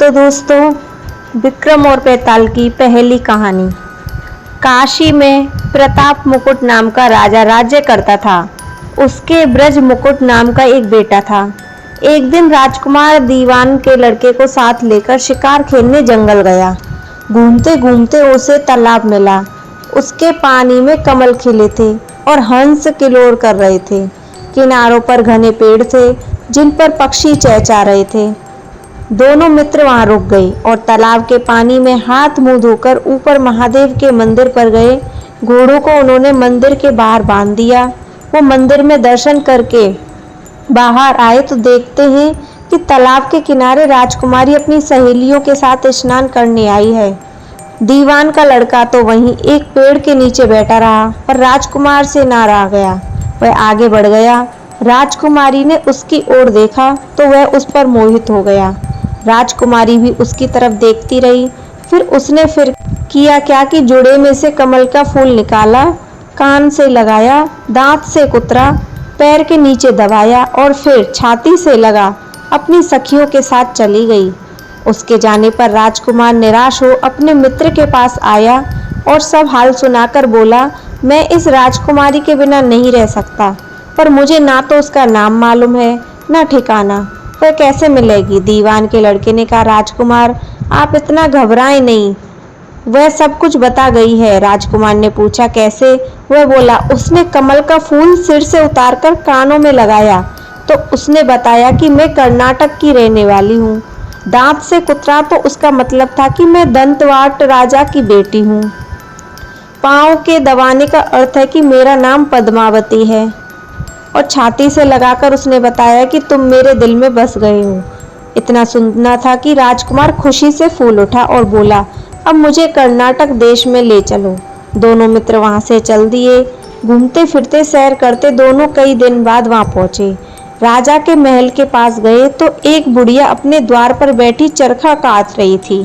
तो दोस्तों, विक्रम और बेताल की पहली कहानी। काशी में प्रताप मुकुट नाम का राजा राज्य करता था। उसके ब्रज मुकुट नाम का एक बेटा था। एक दिन राजकुमार दीवान के लड़के को साथ लेकर शिकार खेलने जंगल गया। घूमते घूमते उसे तालाब मिला। उसके पानी में कमल खिले थे और हंस किलोर कर रहे थे। किनारों पर घने पेड़ थे जिन पर पक्षी चहचहा रहे थे। दोनों मित्र वहां रुक गए और तालाब के पानी में हाथ मुंह धोकर ऊपर महादेव के मंदिर पर गए। घोड़ों को उन्होंने मंदिर के बाहर बांध दिया। वो मंदिर में दर्शन करके बाहर आए तो देखते हैं कि तालाब के किनारे राजकुमारी अपनी सहेलियों के साथ स्नान करने आई है। दीवान का लड़का तो वहीं एक पेड़ के नीचे बैठा रहा और राजकुमार से ना रह गया। वह आगे बढ़ गया। राजकुमारी ने उसकी ओर देखा तो वह उस पर मोहित हो गया। राजकुमारी भी उसकी तरफ देखती रही। फिर उसने किया क्या कि जुड़े में से कमल का फूल निकाला, कान से लगाया, दांत से कुतरा, पैर के नीचे दबाया और फिर छाती से लगा अपनी सखियों के साथ चली गई। उसके जाने पर राजकुमार निराश हो अपने मित्र के पास आया और सब हाल सुनाकर बोला, मैं इस राजकुमारी के बिना नहीं रह सकता, पर मुझे ना तो उसका नाम मालूम है ना ठिकाना, वह कैसे मिलेगी। दीवान के लड़के ने कहा, राजकुमार आप इतना घबराएं नहीं, वह सब कुछ बता गई है। राजकुमार ने पूछा, कैसे? वह बोला, उसने कमल का फूल सिर से उतारकर कानों में लगाया तो उसने बताया कि मैं कर्नाटक की रहने वाली हूँ। दांत से कुतरा तो उसका मतलब था कि मैं दंतवाट राजा की बेटी हूँ। पाँव के दबाने का अर्थ है कि मेरा नाम पद्मावती है। और छाती से लगाकर उसने बताया कि तुम मेरे दिल में बस गए हो। इतना सुनना था कि राजकुमार खुशी से फूल उठा और बोला, अब मुझे कर्नाटक देश में ले चलो। दोनों मित्र वहां से चल दिए। घूमते फिरते सैर करते दोनों कई दिन बाद वहां पहुंचे। राजा के महल के पास गए तो एक बुढ़िया अपने द्वार पर बैठी चरखा काट रही थी।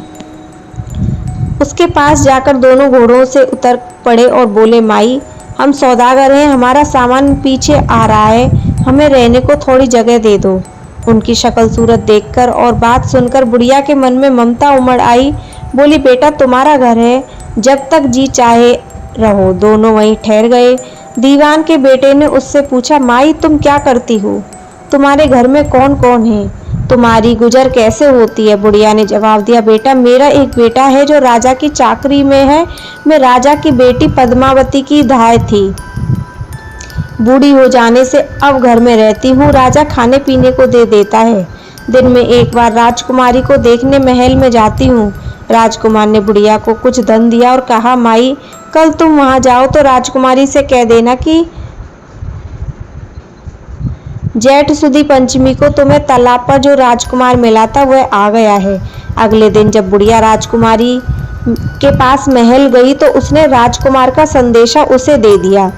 उसके पास जाकर दोनों घोड़ों से उतर पड़े और बोले, माई हम सौदागर हैं, हमारा सामान पीछे आ रहा है, हमें रहने को थोड़ी जगह दे दो। उनकी शक्ल सूरत देखकर और बात सुनकर बुढ़िया के मन में ममता उमड़ आई। बोली, बेटा तुम्हारा घर है, जब तक जी चाहे रहो। दोनों वहीं ठहर गए। दीवान के बेटे ने उससे पूछा, माई तुम क्या करती हो? तुम्हारे घर में कौन कौन है? तुम्हारी गुजर कैसे होती है? बुढ़िया ने जवाब दिया, बेटा मेरा एक बेटा है जो राजा की चाकरी में है। मैं राजा की बेटी पद्मावती की दाई थी। बूढ़ी हो जाने से अब घर में रहती हूँ। राजा खाने पीने को दे देता है। दिन में एक बार राजकुमारी को देखने महल में जाती हूँ। राजकुमार ने बुढ़िया को कुछ धन दिया और कहा, माई कल तुम वहां जाओ तो राजकुमारी से कह देना कि जेठ सुदी पंचमी को तुम्हें तालाब पर जो राजकुमार मिला था वह आ गया है। अगले दिन जब बुढ़िया राजकुमारी के पास महल गई तो उसने राजकुमार का संदेशा उसे दे दिया।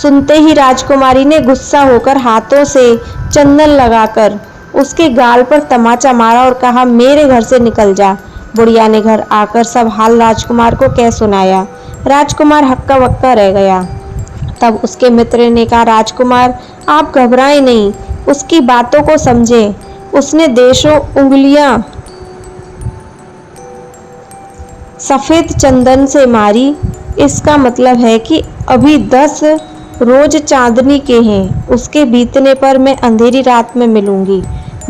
सुनते ही राजकुमारी ने गुस्सा होकर हाथों से चंदन लगाकर उसके गाल पर तमाचा मारा और कहा, मेरे घर से निकल जा। बुढ़िया ने घर आकर सब हाल राजकुमार को कह सुनाया। राजकुमार हक्का बक्का रह गया। तब उसके मित्र ने कहा, राजकुमार आप घबराएं नहीं, उसकी बातों को समझें। उसने देशों उंगलियां सफेद चंदन से मारी, इसका मतलब है कि अभी 10 रोज चांदनी के हैं। उसके बीतने पर मैं अंधेरी रात में मिलूंगी।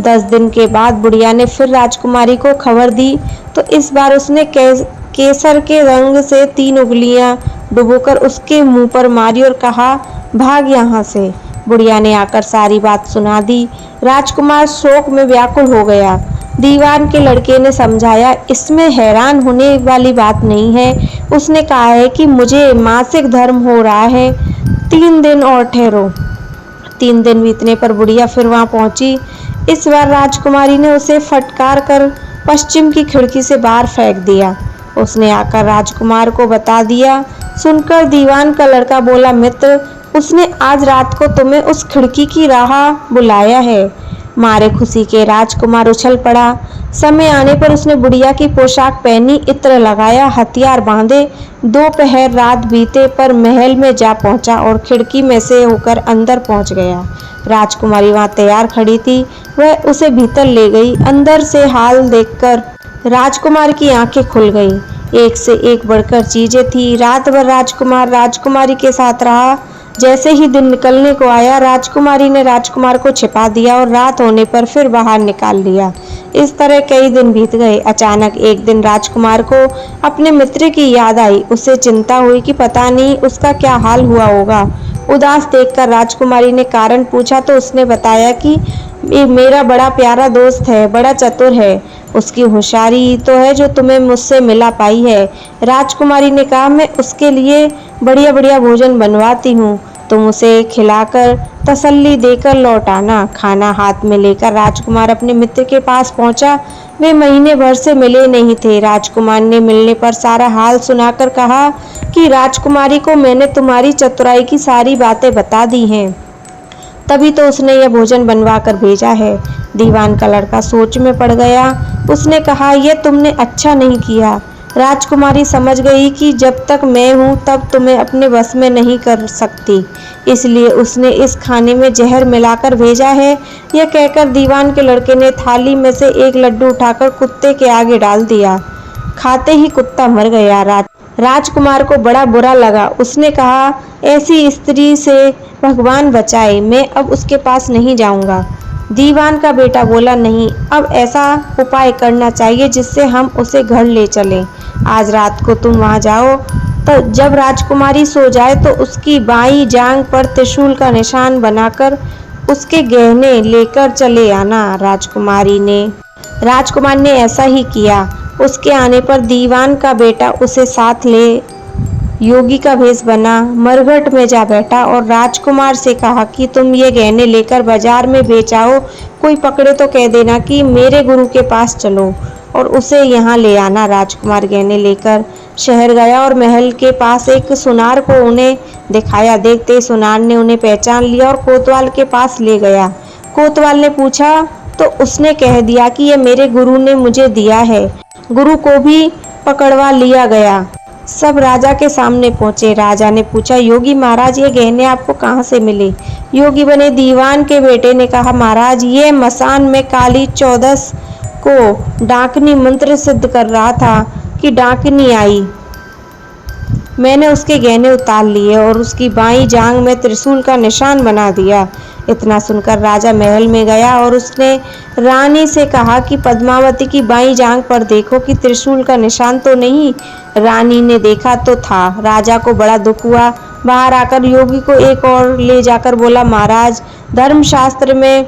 10 दिन के बाद बुढ़िया ने फिर राजकुमारी को खबर दी तो इस बार उसने केसर के रंग से 3 उंगलियां डुबोकर उसके मुंह पर मारी और कहा, भाग यहाँ से। बुढ़िया ने आकर सारी बात सुना दी। राजकुमार शोक में व्याकुल हो गया। दीवान के लड़के ने समझाया, इसमें हैरान होने वाली बात नहीं है। उसने कहा है कि मुझे मासिक धर्म हो रहा है, 3 दिन और ठहरो। 3 दिन बीतने पर बुढ़िया फिर वहां पहुंची। इस बार राजकुमारी ने उसे फटकार कर पश्चिम की खिड़की से बाहर फेंक दिया। उसने आकर राजकुमार को बता दिया। सुनकर दीवान का लड़का बोला, मित्र उसने आज रात को तुम्हें उस खिड़की की राह बुलाया है। मारे खुशी के राजकुमार उछल पड़ा। समय आने पर उसने बुढ़िया की पोशाक पहनी, इत्र लगाया, हथियार बांधे। दोपहर रात बीते पर महल में जा पहुंचा और खिड़की में से होकर अंदर पहुंच गया। राजकुमारी वहां तैयार खड़ी थी। वह उसे भीतर ले गई। अंदर से हाल देखकर राजकुमार की आंखें खुल गईं। एक से एक बढ़कर चीजें थी। रात भर राजकुमार राजकुमारी के साथ रहा। जैसे ही दिन निकलने को आया, राजकुमारी ने राजकुमार को छिपा दिया और रात होने पर फिर बाहर निकाल लिया। इस तरह कई दिन बीत गए। अचानक एक दिन राजकुमार को अपने मित्र की याद आई। उसे चिंता हुई कि पता नहीं उसका क्या हाल हुआ होगा। उदास देखकर राजकुमारी ने कारण पूछा तो उसने बताया कि ये मेरा बड़ा प्यारा दोस्त है, बड़ा चतुर है। उसकी होशियारी तो है जो तुम्हें मुझसे मिला पाई है। राजकुमारी ने कहा, मैं उसके लिए बढ़िया बढ़िया भोजन बनवाती हूँ, तुम उसे खिलाकर तसल्ली देकर लौट आना। खाना हाथ में लेकर राजकुमार अपने मित्र के पास पहुंचा। वे महीने भर से मिले नहीं थे। राजकुमार ने मिलने पर सारा हाल सुनाकर कहा कि राजकुमारी को मैंने तुम्हारी चतुराई की सारी बातें बता दी हैं, तभी तो उसने यह भोजन बनवा कर भेजा है। दीवान का लड़का सोच में पड़ गया। उसने कहा, यह तुमने अच्छा नहीं किया। राजकुमारी समझ गई कि जब तक मैं हूँ तब तुम्हें अपने बस में नहीं कर सकती, इसलिए उसने इस खाने में जहर मिलाकर भेजा है। यह कहकर दीवान के लड़के ने थाली में से एक लड्डू उठाकर कुत्ते के आगे डाल दिया। खाते ही कुत्ता मर गया। राजकुमार को बड़ा बुरा लगा। उसने कहा, ऐसी स्त्री से भगवान बचाए, मैं अब उसके पास नहीं जाऊंगा। दीवान का बेटा बोला, नहीं, अब ऐसा उपाय करना चाहिए जिससे हम उसे घर ले चलें। आज रात को तुम वहां जाओ, तो जब राजकुमारी सो जाए तो उसकी बाईं जांघ पर त्रिशूल का निशान बनाकर उसके गहने लेकर चले आना। राजकुमार ने ऐसा ही किया। उसके आने पर दीवान का बेटा उसे साथ ले योगी का भेष बना, मरघट में जा बैठा और राजकुमार से कहा कि तुम ये गहने लेकर बाजार में बेच आओ। कोई पकड़े तो कह देना कि मेरे गुरु के पास चलो और उसे यहाँ ले आना। राजकुमार गहने लेकर शहर गया और महल के पास एक सुनार को उन्हें दिखाया। देखते सुनार ने उन्हें पहचान लिया और कोतवाल के पास ले गया। कोतवाल ने पूछा तो उसने कह दिया कि यह मेरे गुरु ने मुझे दिया है। गुरु को भी पकड़वा लिया गया। सब राजा के सामने पहुंचे। राजा ने पूछा, योगी महाराज, ये गहने आपको कहाँ से मिले? योगी बने दीवान के बेटे ने कहा, महाराज, ये मसान में काली 14 को डाकनी मंत्र सिद्ध कर रहा था कि डाकनी आई। मैंने उसके गहने उतार लिए और उसकी बाईं जांघ में त्रिशूल का निशान बना दिया। इतना सुनकर राजा महल में गया और उसने रानी से कहा कि पद्मावती की बाईं जांघ पर देखो कि त्रिशूल का निशान तो नहीं। रानी ने देखा तो था। राजा को बड़ा दुख हुआ। बाहर आकर योगी को एक और ले जाकर बोला, महाराज, धर्मशास्त्र में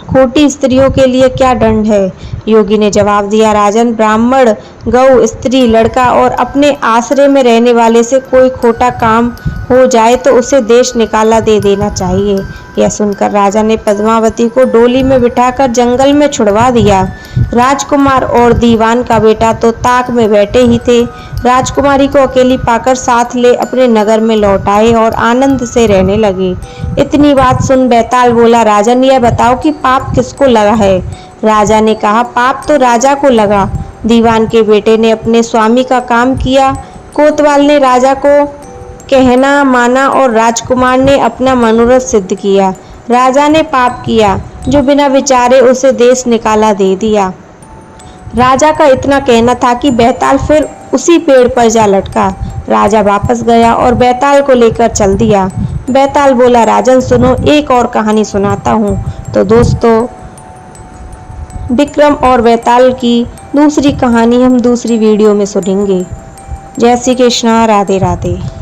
खोटी स्त्रियों के लिए क्या दंड है? योगी ने जवाब दिया, राजन, ब्राह्मण, गौ, स्त्री, लड़का और अपने आश्रय में रहने वाले से कोई खोटा काम हो जाए तो उसे देश निकाला दे देना चाहिए। यह सुनकर राजा ने पद्मावती को डोली में बिठाकर जंगल में छुड़वा दिया। राजकुमार और दीवान का बेटा तो ताक में बैठे ही थे। राजकुमारी को अकेली पाकर साथ ले अपने नगर में लौट आए और आनंद से रहने लगे। इतनी बात सुन बैताल बोला, राजन, यह बताओ कि पाप किसको लगा है? राजा ने कहा, पाप तो राजा को लगा। दीवान के बेटे ने अपने स्वामी का काम किया। कोतवाल ने राजा को कहना माना और राजकुमार ने अपना मनोरथ सिद्ध किया। राजा ने पाप किया जो बिना विचारे उसे देश निकाला दे दिया। राजा का इतना कहना था कि बैताल फिर उसी पेड़ पर जा लटका। राजा वापस गया और बैताल को लेकर चल दिया। बैताल बोला, राजन, सुनो, एक और कहानी सुनाता हूँ। तो दोस्तों, विक्रम और बैताल की दूसरी कहानी हम दूसरी वीडियो में सुनेंगे। जय श्री कृष्णा, राधे राधे।